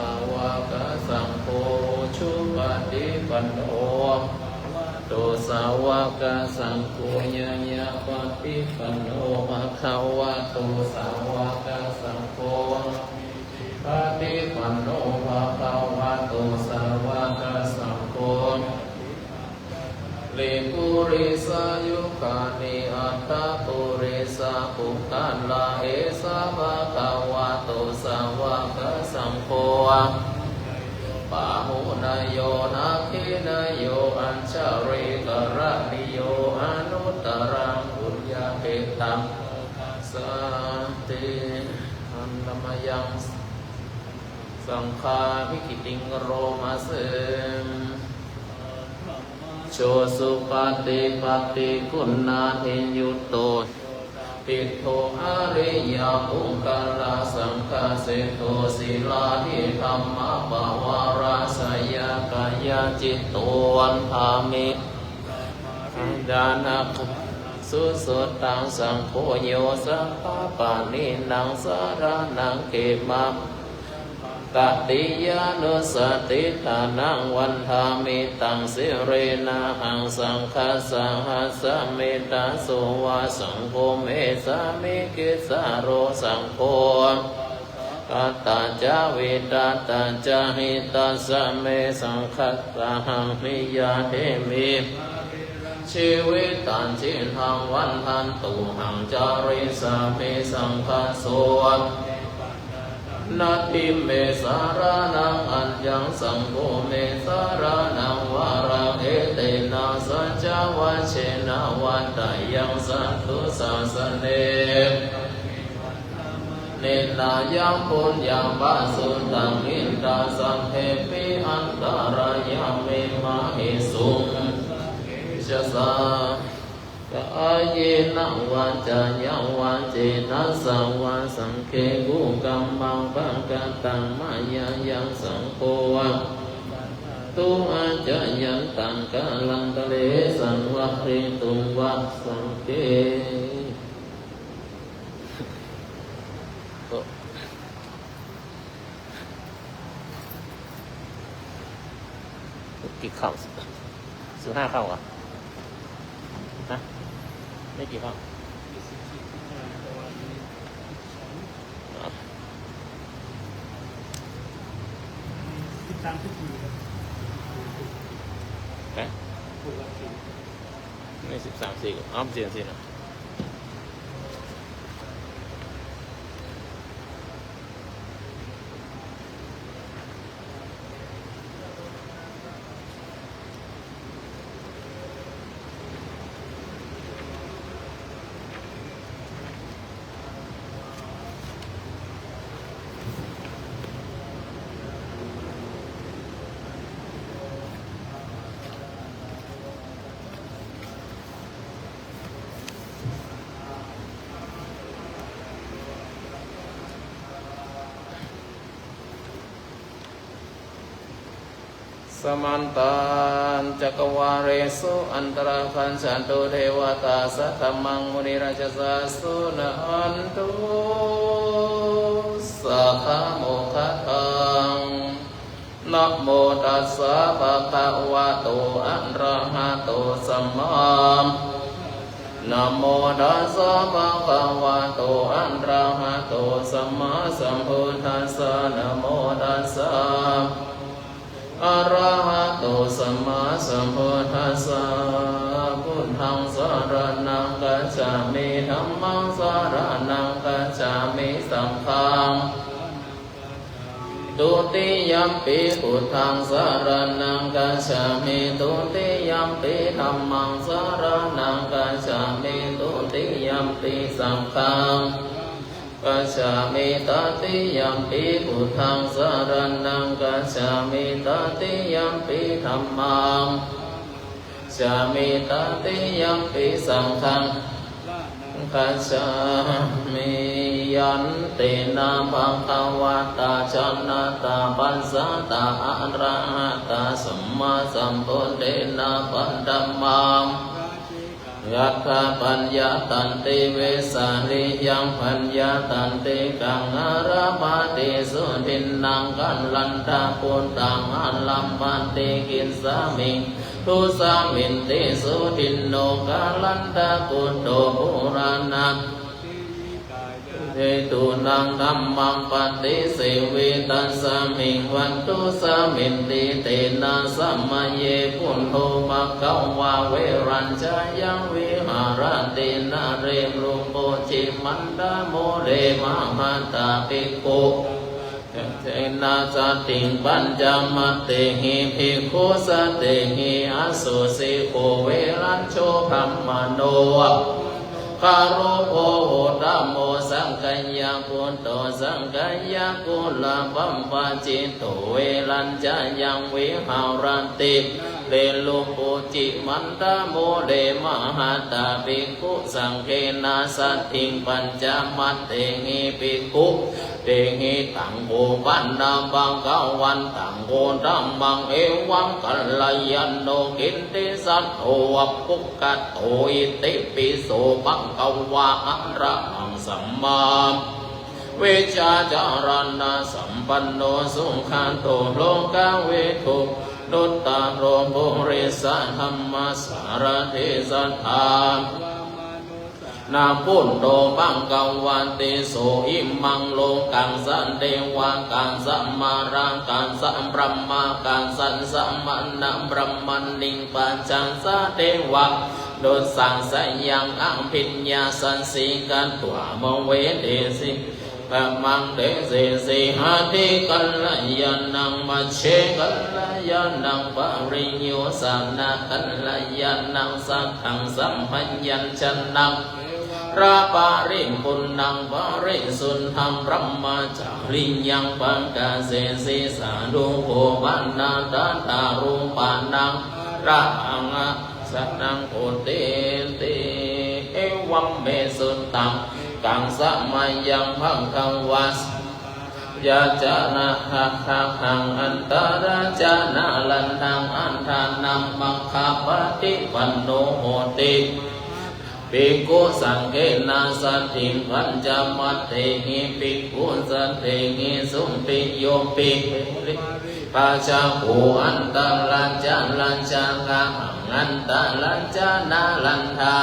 าวกสังโฆชุปฏิปันโนโตสาวกสังโฆญาญาปฏิปันโนภะคะวะโตสาวกสังโฆปฏิปันโนภะคะวะโตสาวกสังโฆลิปุริสายุคานิอัตตาปุริสาปุคคัลลาเอสะภะคะวะโตสาวกสังโฆปาหุนายโยนาคินายโยอัญชาริกระนิโยอนุตตรังบุญญาเปตังสันติอันนมยังสังฆาภิกิติงโรมาเสมโชสุปฏิปัตติคุณนาเทยุตโตปิโทอาริยาอุงกัลลาสังฆเสโตศิลาทิธรรมะปวาราสยกายจิตโตวันภามิดานักสุสุตังสังโฆโยสัพพะปานินังสารนังเกมะตติยานุสติทานังวันธามิตังสิเรนะหังสังฆสังหัสสะเมตตาโสวาสังโฆเมสามิกิสาโรสังโฆกัตตาจาวิตาตาจาหิตาสะเมสังฆตังมิยาเทมิชีวิตันจิหังวันทันตุหังจาริสามิสังฆโสนัตติเมสารานังอัญญังสังโฆเมสารานังวารังเอเตนะสัจจวัชเชนะวันตายังสันตุสาสเนเนนายังปุญญาบาสุตังอินทาสังเทปิอันตรายามิมาหิสุงชะสากายนะวาจายังวาเจนะสังวาสังเคกุกัมมังปังกัตตังมายายังสังโฆตุอาจายันตังกาลังทะเลสังวะเรตุงวะสังเคกี่เข้า15เข้าอ่ะฮะไม่กี่เข้าไม่13 4อ้อม4 4นะสมันตันจักวาเรสุอันตรคัญฉันตุเทวตาสัทธมังมุนิราชสาสุนันตุสัพพะโมคคังนะโมตัสสะภะคะวะโตอะระหะโตสัมมานะโมตัสสะภะคะวะโตอะระหะโตสัมมาสัมพุทธัสสะนะโมตัสสะอะระหะโตสัมมาสัมพุทธัสสะพุทธังสรณังกัจฉามิธัมมังสรณังกัจฉามิสังฆังตุติยัมปิพุทธังสรณังกัจฉามิตุติยัมปิธัมมังสรณังกัจฉามิตุติยัมปิสังฆังกัจฉามิตติยัมปิพุทธังสรณังกัจฉามิตติยัมปิธัมมังกัจฉามิตติยัมปิสังฆังกัจฉามิยันตินาภะคะวะตาชนะตาปัสสะตาอะระหะตาสัมมาสัมพุทธัสสะปัฏฐัมมัง ยัตถาปัญญาตันติเวสาลิยังปัญญาตันติกังอารามาติสุทินนังกันลันตาปุตตังอัลลัมปันติกินสามิทุสามินติสุทินโนกาลันตากุโตปุรานังเทตุนังธัมมังปฏิเสวิตัสสมิงวันตุสามินติเตนะสัมมาเยปุณโธภควาเวรัญจายังวิหารตินาเรรุโปจิมันดาโมเรมหาตาภิกขุเจนะสัตติงปัญจมัตเตหิภิกขุสัตเตหิอสุสิโกเวรัญโชคัมมโนคารุโภโหตัมโมสังกัญญาปุตโตสังกัญญากุลาปัมปะจิตโตเวรัญจายังวิหารันติเลลุปุจิมันตาโมเดมหาตาภิกขุสังเกนะสัตถิงปัญจมัตเตหิภิกขุเตหิตังโกปันนาบังกวันตังโกธัมมังเอวังกัลยันโนกินติสัตโตวัปปุกขะโตอิติปิโสปังกวะอะระหังสัมมาเวชาจารณะสัมปันโนสุขันโตโลกาเวทุดุตตะโรบุริสะธรรมสารถิสัทธานาปุณโตปังกวันติโสอิมังโลกังสันเทวะกังสัมมารังกังสัมพรหมากังสันสัมมันนะพรหมันนิงปัญจังสะเทวะโดยสังสยังอังพิญญาสันสีกันตัวมเวเดสิปะมังเดสิสิหาติกัลยานังมัชเชกัลยานังปริโยสันนะกัลยานังสังขังสัมพัญญัญชนังราปาริปุณนังปาริสุนธรรมพระมาจาริยังปังกาเสสิสาดุโภวันนาตาตารูปานังราหังสัตนังโอเตติเอวัมเมสุตตังกังสมัยยังพังคังวัสยาจานะหักหักหังอันตราจานะลันทังอันทานัมมังคาปฏิปันโนโหติภิกขุสังเกนะสัตถิงปัญจมัตเตหิภิกขุสัตเตหิสุมปิโยปิปัจจโขอันตังลัญจาลัญจาคังอันตลัญจานาลันทา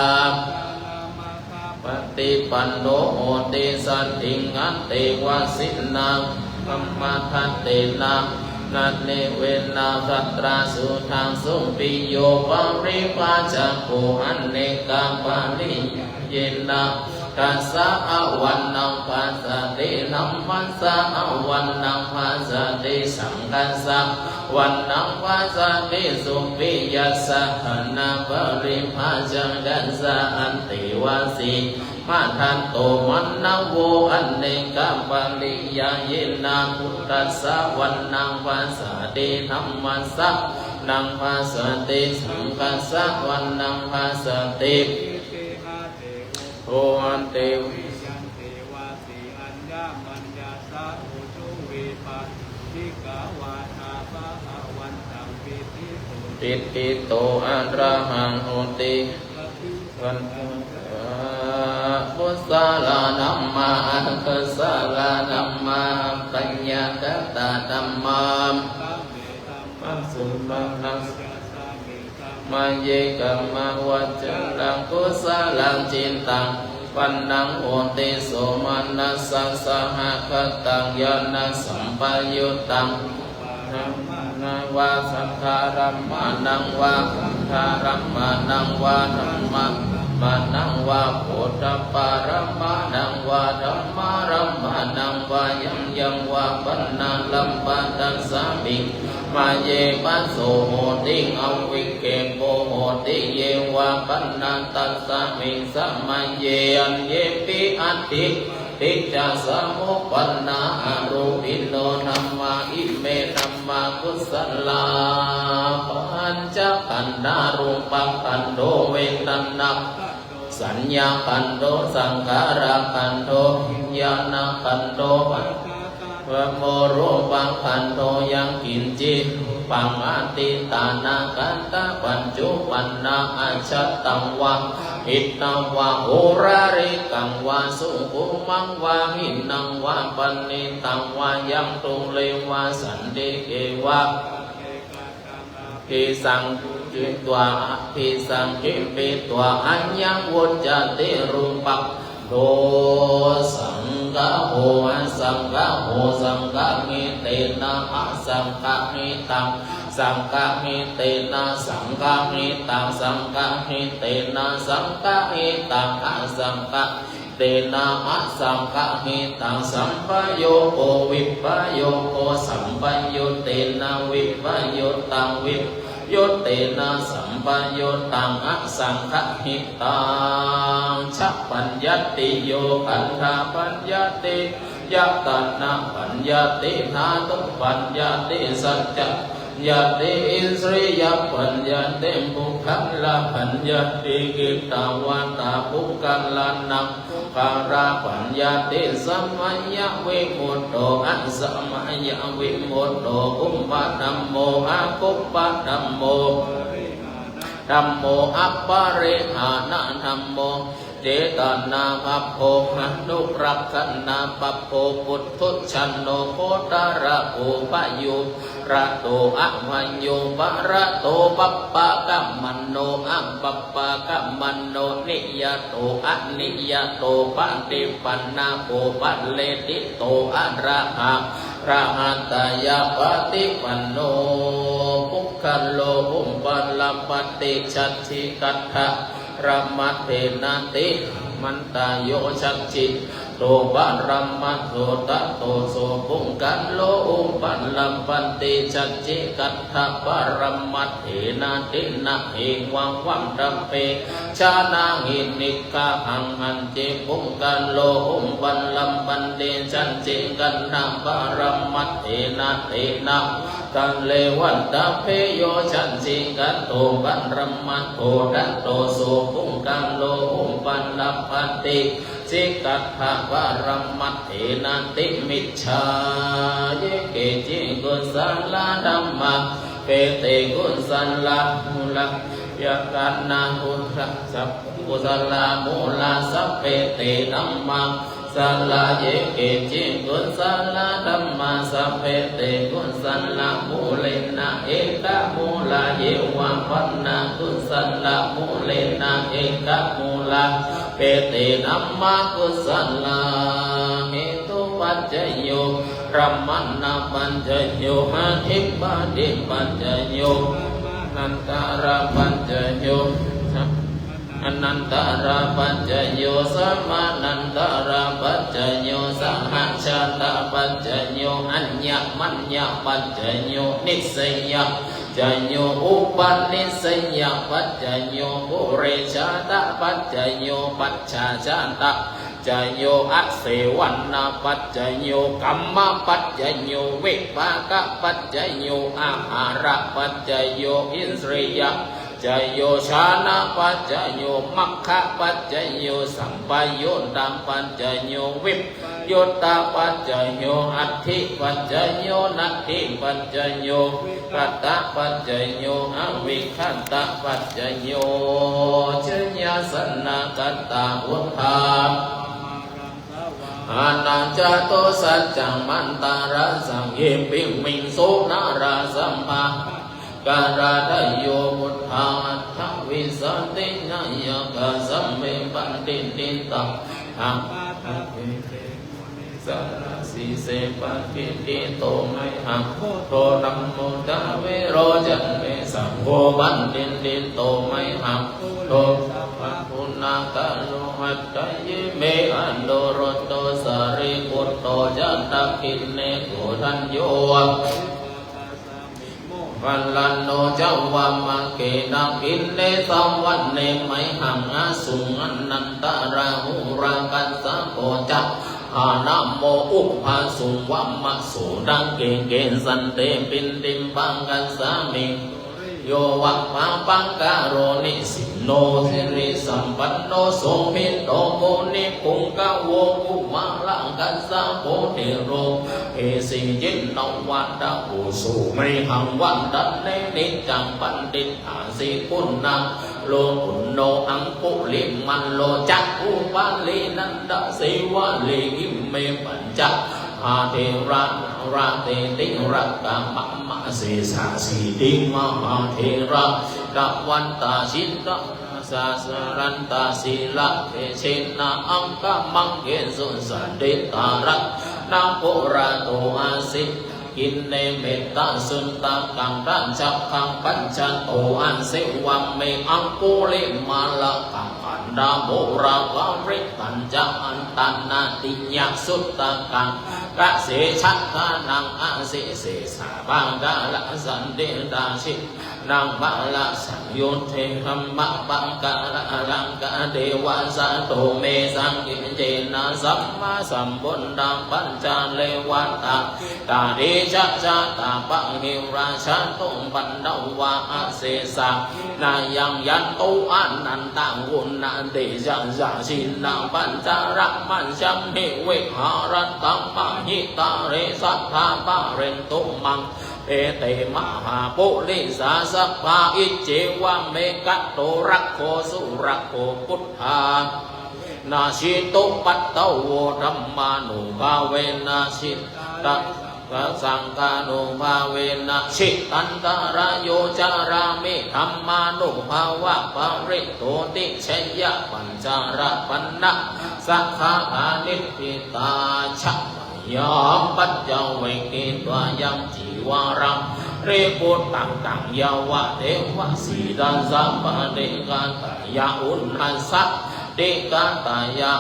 ปฏิปันโนโหติสัตถิงอันเตวะสินังธัมมัทัตเตนะนัตเนเวนะกัตราสุทังสุปิโยปริปัจจโขอันเนกังปาลิเยนะกัสสะอวันนังปัสสติธัมมัสสะอวันนังปัสสติสังกัสสะวันนังปัสสติสุปิยัสสะขณะปริปัจจกัสสะอันติวาสีมาทันโตมันนังโวอันเนกัมปะลิยาเยนะพุทธัสสะวันนังปัสสติธัมมัสสะนังปัสสติสังกัสสะวันนังปัสสติโออันเตวิยันเทวาสีอัญญามัญญาสาอุจุเวปัสสิกาวาทาปะหะวันตังปิติโตติติโตอะระหังโหติวันพุทธาลานัมมาคัสสะลานัมมาปัญญากัตตาธัมมาปัสสุปังนังมาเยกัมมาวัจจังกุสลังจินตังปันนังโหติโสมานัสสังสหคตังยานัสัมปยุตตังนาวาสัทธารัมมานังวาสัทธารัมมานังวาธรรมะมานังวาโพธปารัมมานังวาธรรมารัมมานังวายังยังวาปันนาลัมปะตัสสามิมาเยปัสโสโหติงอวิเกโปโหติเยวาปันนาตัสสามิสัมมาเยอันเยปิอัตติติจาสมุปปันนาอรูปิโนธัมมาอิเมธัมมากุศลาปัญจขันธารูปังขันโธเวทนาสัญญาขันโธสังขารขันโธวิญญาณขันโธวโมโรปังขันโธยังกินจิปังอติตานากันตะปัญจุปันนาอาชัตตังวะ อิตตวะโหราริกังวาสุขุมังวาหินังวาปันนิตังวายังตุงเลวาสันติเกวะพิสังจิตวะพิสังจิปิตวะอัญญังวุจจติรุปักโดสังฆโหสังฆโหสังฆมิเตนะสังฆมิตังสังฆมิเตนะสังฆมิตังสังฆมิเตนะสังฆมิตังสังฆเตนะสังฆมิตังสัมปโยโกวิปโยโกสัมปโยเตนะวิปโยตังวิโยเตนะสัมปโยตังสังฆหิตังชัพปัญญติโยขันธาปัญญติยัตตนะปัญญตินาตุปัญญติสัจจะยติอินทรียปัญญติบุคลาปัญญติกิตาวันตาบุคลานังปาราปัญญติสัมมัญญวิมุตโตอันสัมมัญญวิมุตโตอุปปัตโมอาคุปปัตโมธัมโมอัปปะเรหานะธัมโมเจตนาภัพโพอนุรักขณาภัพโพพุทธุชันโนโคตระโอปะยุระโตอะวัญโยปะระโตปัปปะกัมมันโนอัมปัปปะกัมมันโนนิยโตอะนิยโตปฏิปันนาโกปัลเลติโตอะระหะระหัตยาปฏิปันโนปุคคัลโลอุปปัลลปฏิชัตถิกัตถะรัมมัตเถนะติมันตาโยชักจิตโตปะรัมมัตโตตะโตโสปุงกันโลอุปัลลัมปันติชักจิกัตถะปะรัมมัตเถนะตินะเองวังวัมดัมเปชานาหินิกาหังหันเจปุงกันโลอุปัลลัมปันติชักจิกันนะปะรัมมัตเถนะเตนะกันเลวันตาเพโยชันจิกันโตปันรัมมัตโตตะโตโสปุงกันโลอุปัลลัมปันติจิกัตถะวะรัมมัตเถนะติมิจฉาเยเกจิกุศลธัมมาเปเตกุศลมูลยะกันนาหุระสัพกุศลมูลสัพเพเตธัมมาสัลลาเยเกจิกุศลธัมมาสัพเพเตกุศลมูเลนะเอกะมูลาเยวะปันนากุศลมูเลนะเอกะมูลาเปเตธัมมากุศลเหตุปัจจโยรัมมันะปัญจโยหะทิปะติปัจจโยนันตาระปัญจโยอนันตาราปัจจโยสัมมานันตาราปัจจโยสัมหัชาตาปัจจโยอัญญมัญญปัจจโยนิสัยยจโยอุปนิสัยยปัจจโยปุเรชาตาปัจจโยปัจฉาชาตาจโยอัสเสวันนาปัจจโยกัมมะปัจจโยเวปากะปัจจโยอาหาระปัจจโยอินทรียจโยชานะปัจจโยมัคคะปัจจโยสัมปโยตัมปัจจโยวิปโยตาปัจจโยอัตถิปัจจโยนัตถิปัจจโยกัตตะปัจจโยอวิคัตตะปัจจโยชญาสนะกัตตะอุทธาอานันจโตสัจจังมันตาระสังเยปิมิงโสนาราสัมภาการาดโยมุทธาทัวิสันตินายกะสัมเมปันติติตังหังสารสีเสปันติติโตไมหังโตนัมโมตะเวโรจันเมสังโฆปันติติโตไมหังโตสัพพะปุณณกะโลหัตถยเมอันโดรโตสาริปุตโตจัตตะกินเนโกทัญโยวันลันโนเจ้าวัมมังเกนักอินเนสัมวันเนไมหังอาสุงอนันตาราหูรังกันสะโกจักอานาโมอุปภาสุงวัมมะโสดังเกเกสันเตปินติมปังกันสามิโยวัปปะปังกาโรนิสิโนสิริสัมปันโนสงมิโตโมนิปุงกะโวกุมาลังกันสะโพธิโรเอสิจินนวัตตะอุสุมริหังวันตันเนนิจังปันติอาสิปุณณัง โลกุณโนอังคุลิมันโลจักอุปาลีนันดาสิวะลีกิเมปัญจอาเทระราเตติระกามะมะเสสาสีติมหาเทระกวันตาชินตสาสรันตาศีละเทเชนะอังกมังเกสุสันเดตาระนาโกราโตอาสิกินเนเมตตาสุนตากังรัญจักขังปัญจโตอันเสวัมเมอังกุลิมาละกังขันดาโมราวาริตัญจอันตันนาติญาสุตตะกังกะเสชักกานังอาเสเสสาบังกาละสันเดดาชินังบาละสังโยเทหัมมะปังกาละรังกาเดวะสะโตเมสังกิเจนะสัมมาสัมพุทธังปัญจเลวัตตาตาเดชะชะตาปังหิราชะตุงปันดาวะอาเสสะนายังยันตุอันนันตังวุณาเดชะสะชินังปัญจรักมันชัมหิเวหารัตตังมหิตาเรสัทธาปะเรนตุมังเอเตมหาปุริสาสภาอิเจวะเมกัตโตรักโคสุรักโคพุทธานาชิตุปัตตโวธัมมานุภาเวนะชิตะสังฆานุภาเวนะชิตันตรายโยจารามิธัมมานุภาวะปริโตติชยะปัญจาระปันนะสังฆานิพิตาชะยามปัจเจเวกิตวายังจีวารังเรปุตตังตังยาวะเทวะสีดันสัมปะเดกันตายาอุณหัสสะเดกันตายา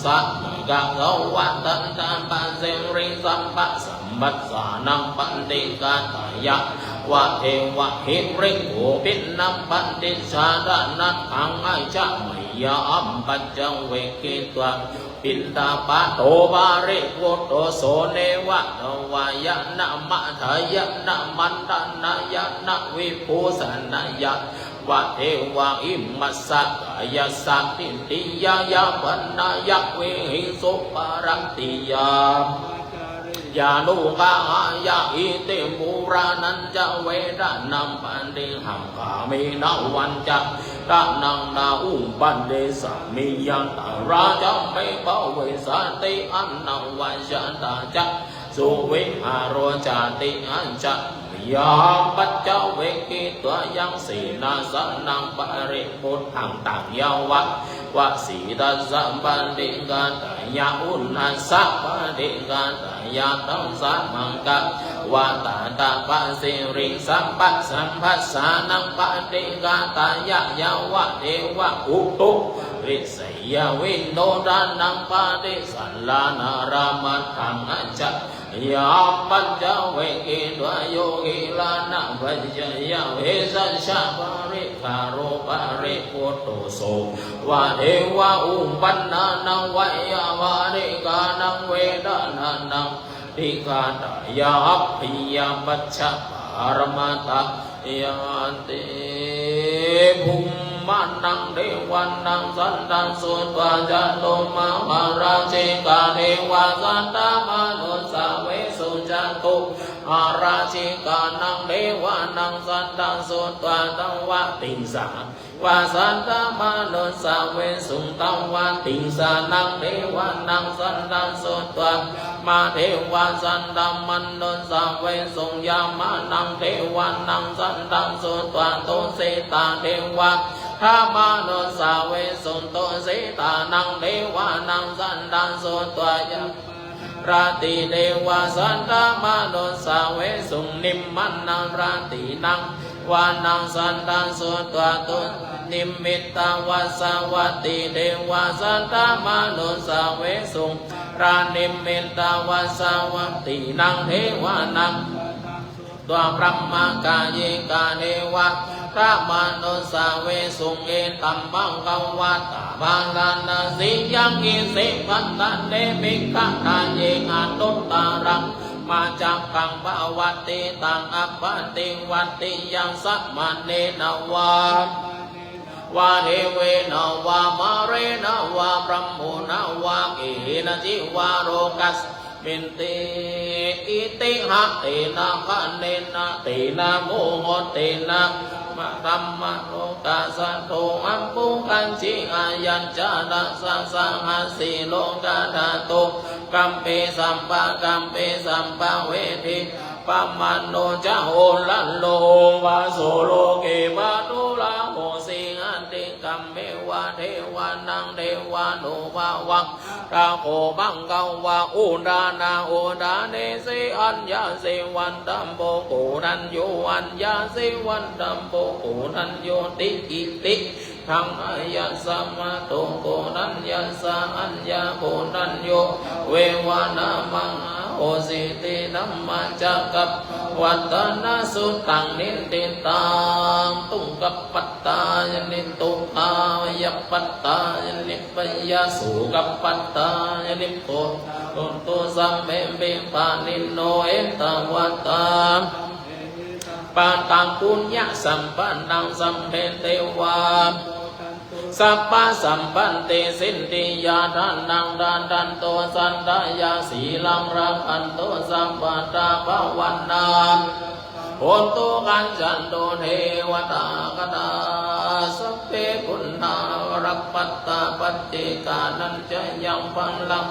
สักกะโลวัตตันตันปันเสริสัมปะสัมบัสสานังปันเดกันตายาวะเทวะหิริโกปินัมปันติชาดานัตถังไอจะมยามปัจเจเวกิตวาปินตาปะโตบาริโกโตโสเนวะตวายะนะมะทายะนะมันตนายะนะวิภูสันายะวะเทวะอิมัสสะกายสัตติติยายะปันนายะวิหิสุปารันติยายานุกายะอิติมุรานันจะเวดานัมปันติหังกามินาวันจะตานังนาอุปันเดสามิยันตาราจะไม่เบาเวสันติอันนาวันชันตาจะสุวิหารโรจาติอันจะยาปัจเจเวกิตัวยังสีนาสนังปริพุทธังตังยาวะวะสีดัสสัมปันติกันตายาอุณหัสสะปะติกันตายาตังสัมมังกะวะตาตาปะสิริสัมปัสสัมภัสสานังปะติกันตายายาวะเทวะอุตุริสยวินโนดานังปะติสัลลานารามัตถังอัจจยามปัญจเวกิตวโยกิลานะปัญจยะเวสัชชะปาริคาโรปาริโกโตโสวะเทวะอุปันนานังวัยยวาริกานังเวดานานังติกาตายาภิยาปัจฉะปารมาตะยันติภูมิมานังเดวันนังสันตังสุตวาจันโตมหาราชิกาเทวาสันตามนุสาเวสุจันตุอาราชิกานังเดวานังสันตังสุตวาตังวะติงสาวาสันตามนุสาเวสุตังวะติงสานังเดวานังสันตังสุตวามาเทวาสันตามันนุสาเวสุยามานังเทวานังสันตังสุตวาโตเสตาเทวาธามานุสาเวสุนโตสิตานังเทวานังสันตังสุตวายะราติเทวาสันตามานุสาเวสุนิมมันนังราตินังวานังสันตังสุตวาตุนิมิตตาวาสวัตติเทวาสันตามานุสาเวสุรานิมิตตาวาสวัตตินังเทวานังตัวพระมกายกาเนวะพระมนุสาเวสุงเอตัมบังกวัตตาบาลานาสิยังอิสิปัตตะเนมิกะทาเยอาตุตตารังมาจากกังภาวติตังอัปปติวัติยังสัมมาเนนวาวาเทเวนาวามาเรนาวาพรหมุนาวาเกนะจิวาโรกัส ปินติอิติหะเตนะคะเนนะเตนะโมโหเตนะมะธัมมะโลกาสัตโตอัมปุคัญจิอายัญจานะสังสังหัสสิโลกาธาตุกัมปิสัมปะกัมปิสัมปะเวทิปัมมันโนจะโหลันโลวาโสโลเกมาตุลาโหสิหันติกัมเมวะเทวานังเทวานุภาวังราโคบังกาวะอุดานาอุดาเนสิอัญญาสิวันตัมโปกุนันโยอัญญาสิวันตัมโปกุนันโยติอิติทังอายัสสะมะโตโกนัญญาสะอัญญาโกนัญโยเววานามังโอสิตินัมมาจักกัปวัตนาสุตังนิติตังตุงกัปปัตตายนิตุภายปัตตายนิปยาสุกัปปัตตายนิโกตุตุสัมเมปิปานิโนเอตวัตตาปาตังปุญญาสัมปันตังสัมเพเทวาสัพพะสัมปันติสินติยาทานังดานดันโตสันตายาสีลังรักขันโตสัมปัตตาภวันนาโอนโตกันจันโตเทวตากตาสัพเพปุณณารักปัตตาปัจจิกานันจะยังพังลัง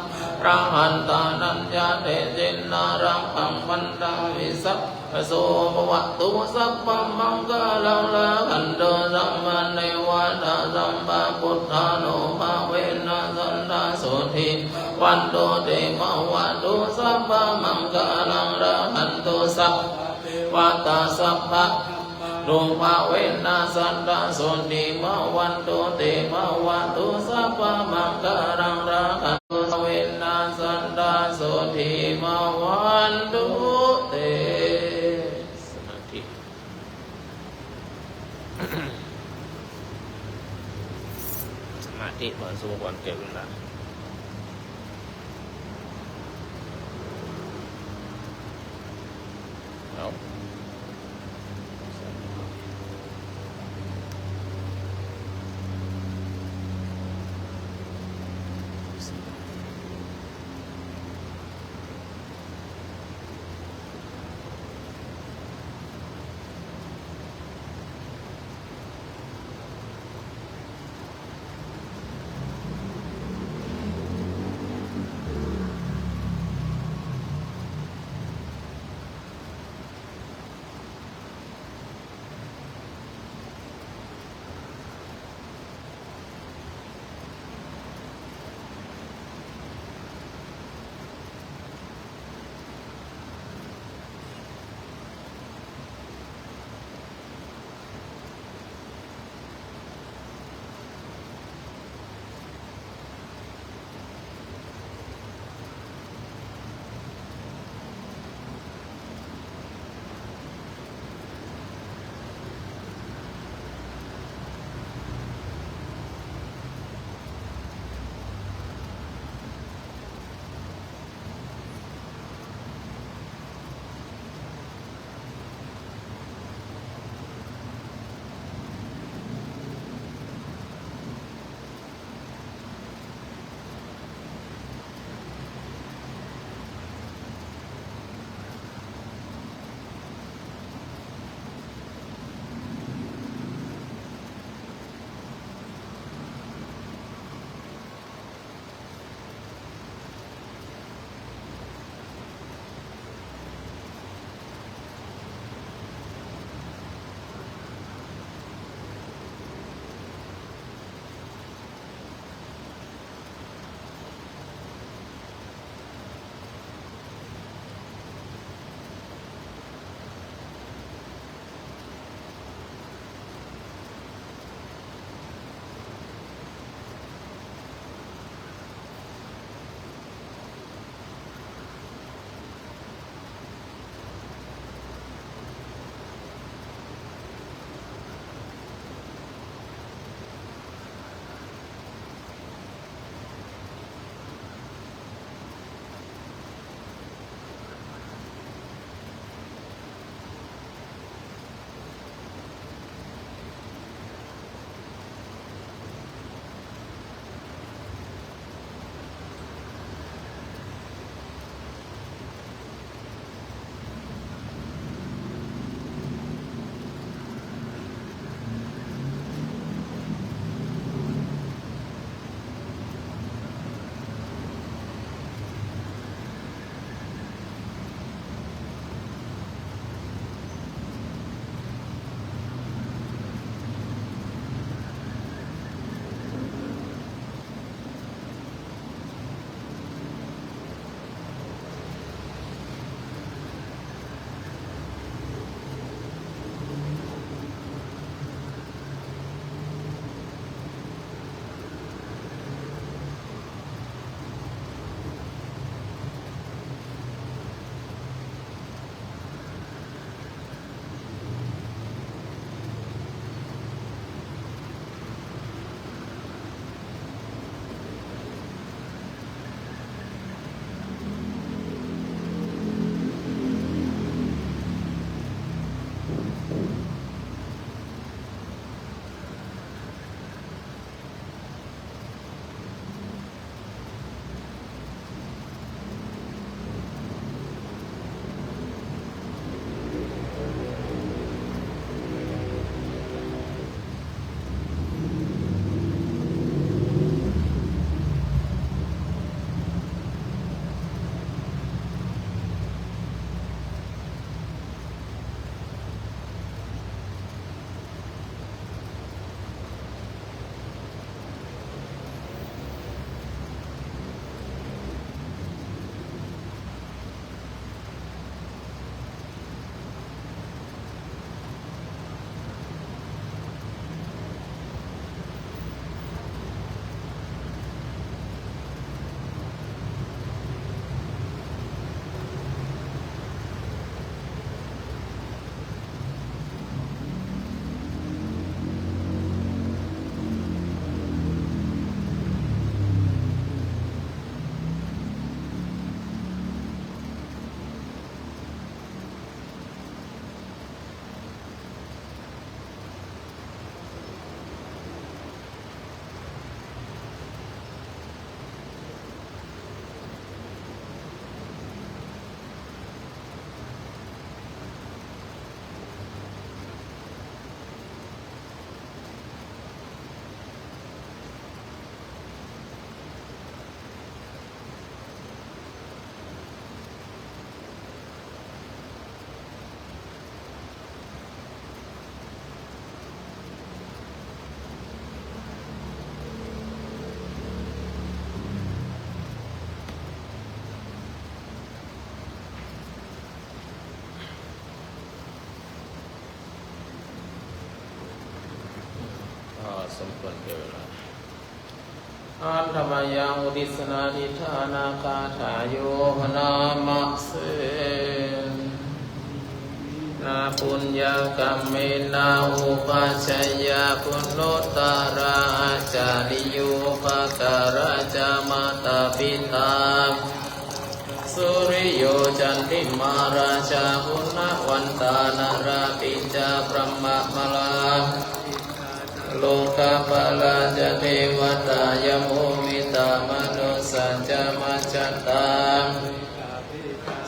รังหันตานันจะเทเจนารังพังวันตาวิสัพโสภวตุสัพพมังกาลังลาคันโตสัมมาเนวะตาสัมปะพุทธานุภาเวนะสันตาโสทิวันโตเตมวะตุสัพพมังกาลังลาคันโตสัพวัตตาสัพพะโลภะเวนะสันตาโสติมวันโตเตมวันตุสัพพะมังคารังราคันตุเวนะสันตาโสติมวันตุเตสมาธิสมาธิเหมือนสมควรเก็บเวลาเอา สมควรเกิดอันธรรมยังอุดิสนาทิธานาคาถาโยนามะเสนาปุญญกรรมเมนาอุปัชยาปุณโนตาราจาริโยปการาจามาตาปิตาสุริโยจันติมาราชาปุณณวันตานาราปิจาพระมะมลาโลกาปลาจะเทวตายโมมิตามนุสัจจมัจจตา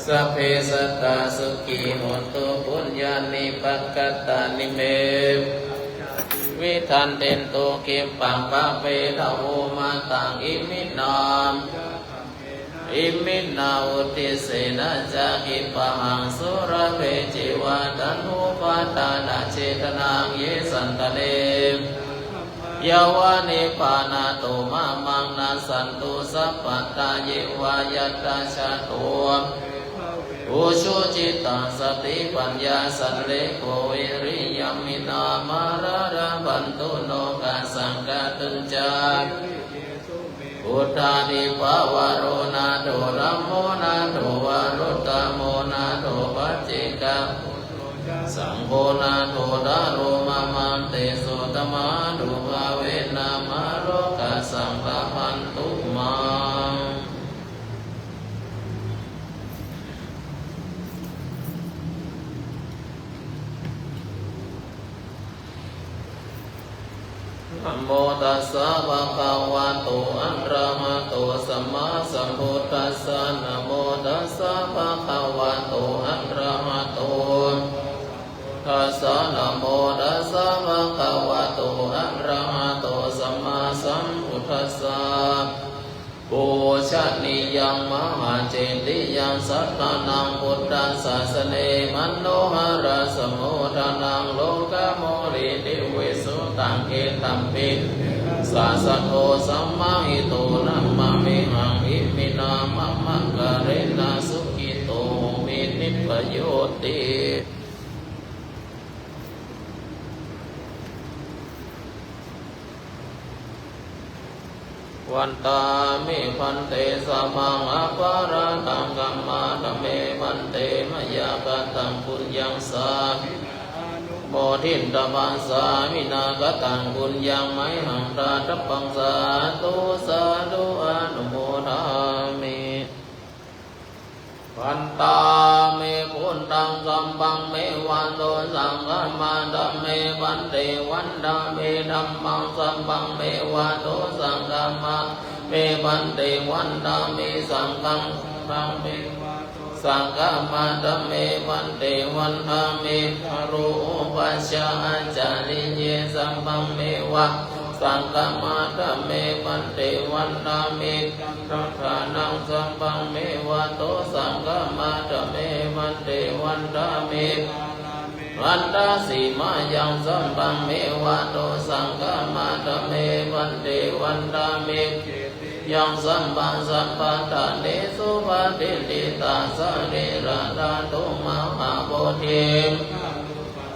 สัพเพสัตตาสุขีโหตุปุญญานิปักขตานิเมวิทันเตนโตเกมปังปะเปทะโวมาตังอิมินามอิมินาอุติเสนะจะกิปะหังสุรเพจิวาตันหุปาทานาเจตนังเยสันตะเลยาวานิปานาโตมามังนาสันตุสัพพัตตาเยวายัตตาชาโตอุชุจิตังสติปัญญาสันเลโกวิริยมินามาราระบันตุโนกาสังกตุจาพุทธานิภาวโรนาโดรัมโมนาโดวารุตตโมนาโดปัจจิกาสังโฆนาโดดาโรมามันเตสุตมาดุภาเวนะมาโลกาสังฆพันตุมานะโมตัสสะภะคะวะโตอะระหะโตสัมมาสัมพุทธัสสะนะโมตัสสะภะคะวะโตอะระหะโตตัสสะนะโมตัสสะภะคะวะโตอะระหะโตสัมมาสัมพุทธัสสะปูชนียังมหาเจติยังสัตตานังพุทธศาสเนมโนหะระสมุทานังโลกโมริติเวสุตังเกตัมปิสาสะโตสัมมาหิโตนัมมะมิหังอิมินามะมะกะเรนะสุขิโตมินิปโยติวันตามิพันเตสัมมังอปาราตังกัมมาตเมพันเตมยากตังปุญญังสาโมทินตมังสามินากตังปุญญังไมหังราตปังสาธุสาธุอนุโมทามิ พันตาเมพุทธังสัมปังเมวันโตสังฆมาดัมเมวันเตวันดาเมดัมมังสัมปังเมวันโตสังฆมาเมวันเตวันดาเมสังฆังสังเมสังฆมาดัมเมวันเตวันดาเมคารุปัสสะจาริเยสัมปังเมวะสังฆมาดัมเมวันเตวันดาเมรัฐานังสัมปังเมวะโตสังฆมาดัมเมวันเตวันดาเมวันตาสีมายังสัมปังเมวะโตสังฆมาดัมเมวันเตวันดาเมยังสัมปังสัมปัตตะเนสุปะติติตาสะเรระดาตุมหาโพธิ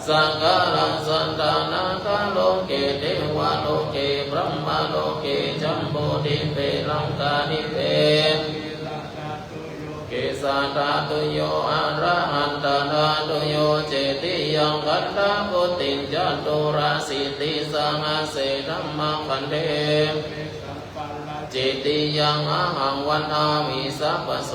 สังฆารังสันตานาคาโลเกเทวะโลเกบรหมโลเกจัมโพธิเปลังกานิเปเกสัตาตุโยอะระหันตาตุโยเจติยังคันธาปุติจันตุราสิติสังอาเสธัมมคันเทจิติยังอาหังวันอามิสัพพโส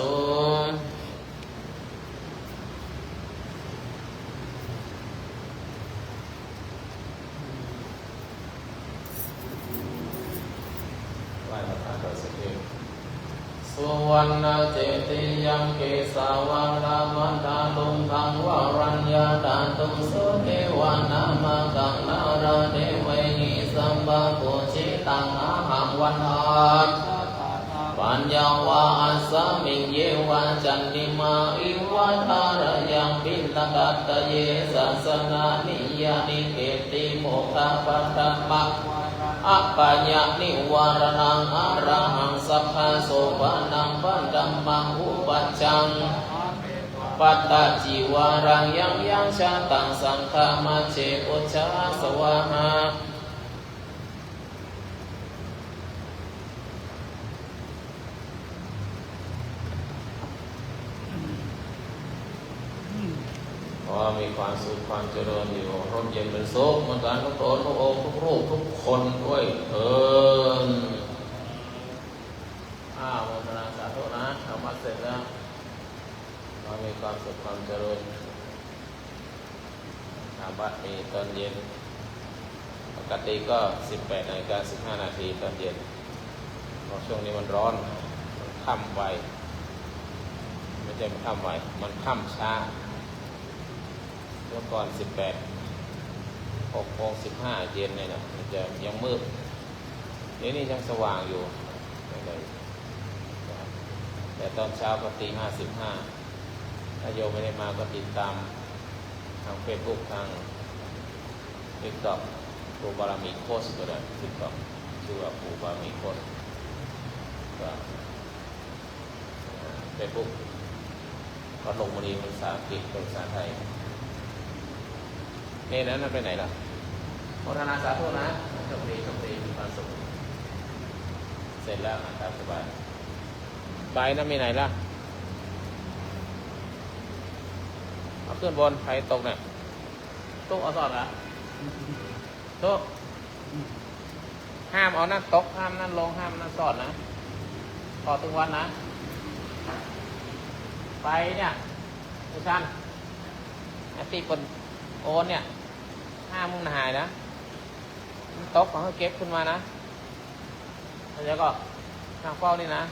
สุวรรณเจติยังเกสาวารามันตาลุงทังวารัญญาตาตุสุเทวานามกังนาราเดเวหิสัมปะปุจิตังอาหังวันอาปัญญาวาอัสสมิงเยวาจันติมาอิวัฏารยังปิลกัตตะเยสัสนานิยานิเกติโมฆะปัตตมักอัปปัญญานิวารนังอรหังสัพพะโสภะนังปันธัมมังอุปัชชังปัตตะจีวารังยังยังชาตังสังฆามาเชอุชาสวะหามีความสุขความเจริญอยู่ร่มเย็นเป็นสุขเหมือนกันทุกตนทุกองค์ทุกรูปทุกคนด้วยเถิดโมทนาสาธุนะทำวัดเสร็จแล้วมีความสุขความเจริญบัดนี้ตอนเย็นปกติก็ 18:15 น.ตอนเย็นเพราะช่วงนี้มันร้อนมันค่ำไวไม่ใช่มันค่ำไวมันค่ำช้าเมื่อก่อน6:15 เย็นเนี่ยนะมันจะยังมืดนี่ยังสว่างอยู่แต่ตอนเช้าก็5:55ถ้าโยมไม่ได้มาก็ติดตามทางเฟซบุ๊กทางTikTok ครูบารมีโค้ชก็ได้ TikTok ชื่อว่าครูบารมีโค้ชก็เฟซบุ๊กก็ลงมาดีภาษาอังกฤษภาษาไทยนี่นั้นไปไหนล่ะโมทนาสาธุนะโชคดีมีความสุขเสร็จแล้วตามสบายใบนั้นมีไหนล่ะเอาขึ้นบนใครตกเนี่ยตุ๊กเอาสอดเหรอตุ๊กห้ามเอานั่นตกห้ามนั่นลงห้ามนั่นสอดนะต่อทุกวันนะไปเนี่ยผู้ชันตีคนโอนเนี่ยห้ามมึงหายนะตกของเขาเก็บขึ้นมานะแล้วก็ทางเฝ้านี่นะ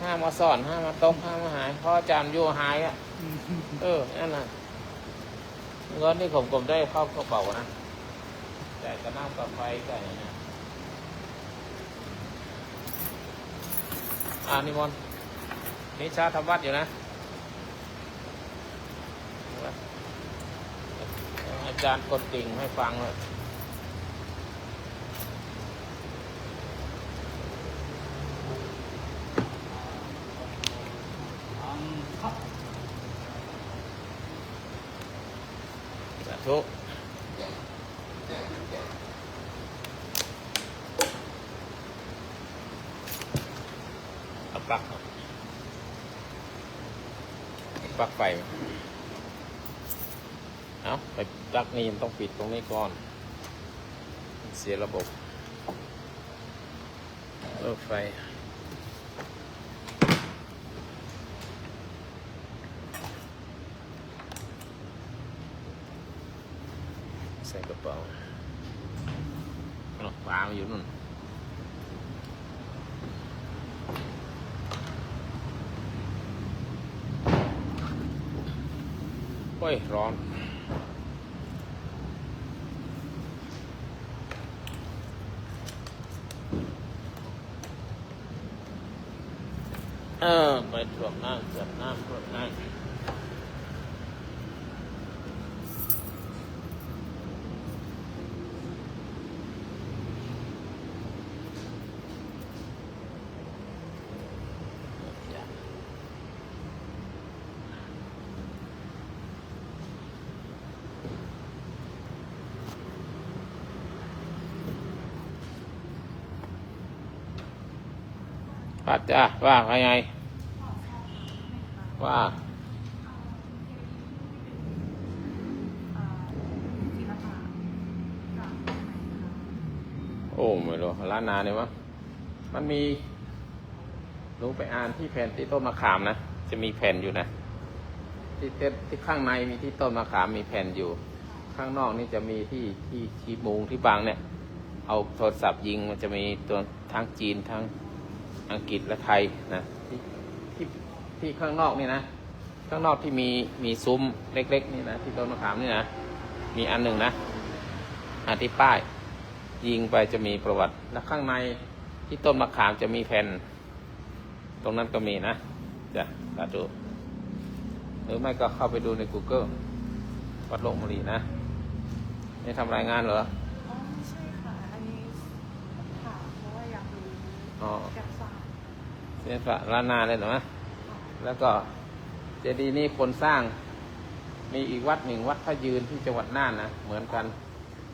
ห้ามมาสอนห้ามมาตกห้ามมาหายเพราะอาจารย์โยหายอ่ะนั่นน่ะเงินที่ผมได้เข้ากระเป๋านะแต่กระน้ำกับไฟก็อย่างนี้นิมนต์นิชาทำวัดอยู่นะอาจารย์กดกิ่งให้ฟังเลยสาธุเอาปลั๊กไฟเอาไปปลั๊กนี่ต้องปิดตรงนี้ก่อนเสียระบบรถไฟ ใส่กระเป๋าปลาอยู่นู่นโอ้ยร้อนไปตรวจน้ำจับน้ำตรวจน้ำป้าจ้าว่าไงว่าโอ้ไม่รู้ร้านนาเนี่ยวะมันมีรู้ไปอ่านที่แผ่นที่ต้นมะขามนะจะมีแผ่นอยู่นะที่ข้างในมีที่ต้นมะขามมีแผ่นอยู่ข้างนอกนี่จะมีที่ชีมุงที่บางเนี่ยเอาโทรศัพท์ยิงมันจะมีตัวทั้งจีนทั้งอังกฤษและไทยนะที่ข้างนอกนี่นะข้างนอกที่มีซุ้มเล็กๆนี่นะที่ต้นมะขามนี่นะมีอันหนึ่งนะที่ป้ายยิงไปจะมีประวัติและข้างในที่ต้นมะขามจะมีแผ่นตรงนั้นก็มีนะจะดูหรือไม่ก็เข้าไปดูใน Google วัดหลวงมะลีนะนี่ทำรายงานเหรอไม่ใช่ค่ะอันนี้ถามเพราะว่าอยากรู้จากศาสตร์เสียสละล้านนาเลยเหรอแล้วก็เจดีย์นี้คนสร้างมีอีกวัดหนึ่งวัดพระยืนที่จังหวัดน่านนะเหมือนกัน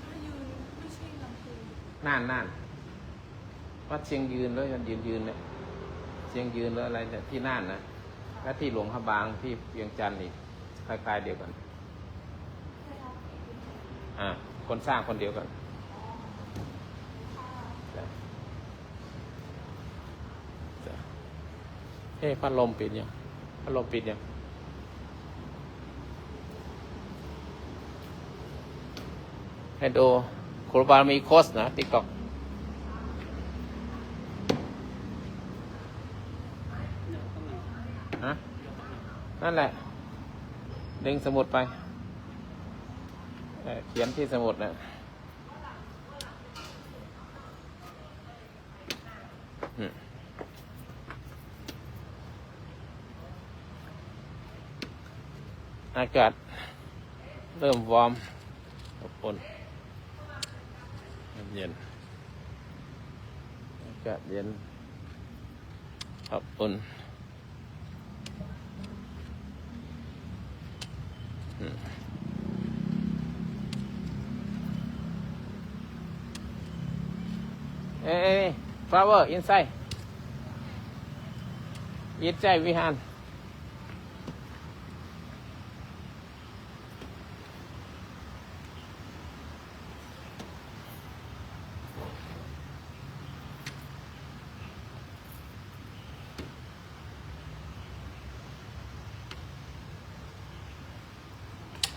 พระยืนไม่ใช่ลำพูนน่านวัดเชียงยืนแล้วยืนเนี่ยเชียงยืนหรืออะไรเนี่ยที่น่านนะและที่หลวงพระบางที่เวียงจันทร์อีกคล้ายๆเดียวกันคนสร้างคนเดียวกันพัดลมปิดยังพัดลมปิดยังให้ดูครูบามีโค้ชนะติ๊กต็อกนั่นแหละดึงสมุดไปเขียนที่สมุดนะอากาศเริ่มวอร์มอบอุ่นเย็นอากาศเย็นอบอุ่นflower inside we have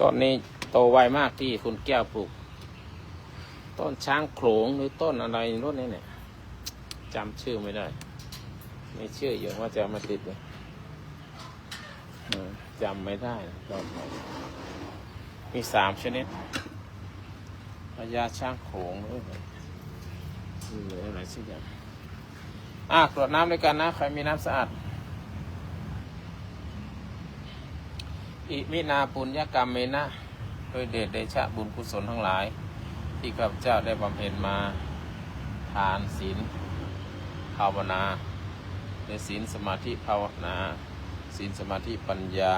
ต้นนี้โตไวมากที่คุณแก้วปลูกต้นช้างโขลงหรือต้นอะไรรุ่นนี้เนี่ยจำชื่อไม่ได้ไม่เชื่ออยู่ว่าจะมาติดเลยจำไม่ได้ต้นมี3 ชนิดพญาช้างโขลงหรืออะไรสักอย่างกรวดน้ำด้วยกันนะใครมีน้ำสะอาดอิมินาปุญญกรรมเมนะโดยเดชเดชะบุญกุศลทั้งหลายที่ข้าพเจ้าได้บำเพ็ญมาทานศีลภาวนาในศีลสมาธิภาวนาศีลสมาธิปัญญา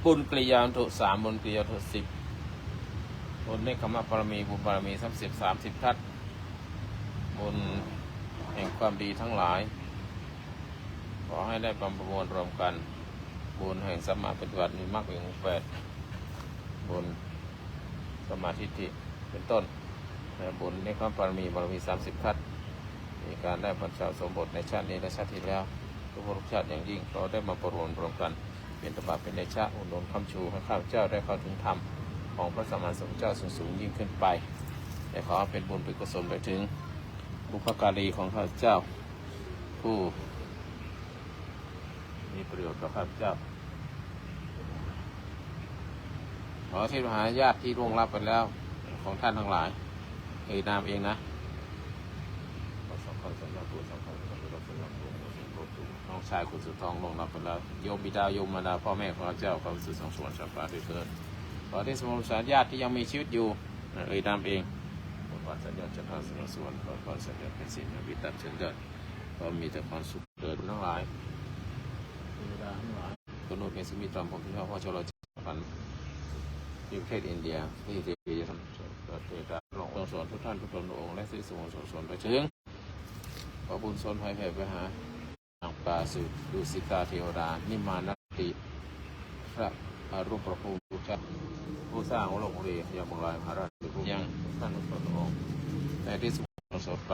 บุญกริยาวัตถุ3บุญกริยาวัตถุ10บุญในคำบารมีบุญบารมี30ทัศบุญแห่งความดีทั้งหลายขอให้ได้ประมวลรวมกันบุญแห่งสัมมาปฏิบัติมีมรรคอย่าง8บุญสมาธิเป็นต้นบุญในความบารมี30ทัศมีการได้บรรชาสมบทในชาตินี้และชาติที่แล้วทุกภพชาติอย่างยิ่งเราได้มาประมวลรวมกันเป็นตบะเป็นเดชะอุดหนุนคำชูให้ข้าพเจ้าได้เข้าถึงธรรม ของพระสัมมาสัมพุทธเจ้าสูงยิ่งขึ้นไปแต่ขอเป็นบุญเป็นกุศลไปถึงบุพการีของข้าพเจ้าผู้มีประโยชน์ต่อข้าพเจ้าขอที่มหาญาติที่ร่วงลับไปแล้วของท่านทั้งหลายนามเองนะน้องชายคุณสุดทองลงรับไปแล้วโยมบิดาโยมมารดาพ่อแม่ของข้าพเจ้าความสุขสองส่วนสัมปาด้วยเถิดขอที่สมุทรสาญาติที่ยังมีชีวิตอยู่นามเองขอสัญญาจะทำสมส่วนขอสัญญาเป็นสิ่งวิตัดเชิญเกิดก็มีแต่ความสุขเกิดทั้งหลายบิดาทั้งหลายตัวโน้ตเป็นสมิตรผมที่พ่อชลจิพันที่ประเทศอินเดียที่เดียทำเกิดเหตุการณ์หลงสอนทุกท่านทุกตนองค์และสิ่งสมส่วนไปถึงขอบุญสนภัยแผ่ไปหานางปาสุดุสิตาเทวดานิมานติพระอรูปประภูมิผู้สร้างโลกเรียยังบงลายมหาราชผู้ยังท่านทุกตนองค์ในที่สุดสดไป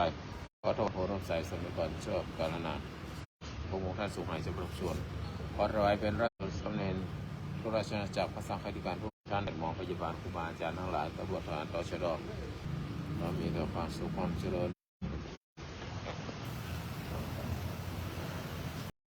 ขอโทษโหรสายสมัยก่อนชอบกาลนานพระองค์ท่านสุขหายจะประส่วนขอถวายเป็นราชสมเด็จพระราชอาณาจักรพระสังฆาธิการทุกท่านเด็กมองพยาบาลครูบาอาจารย์ทั้งหลายตำรวจทหารตชดเรามีแต่ความสุขความเจริญ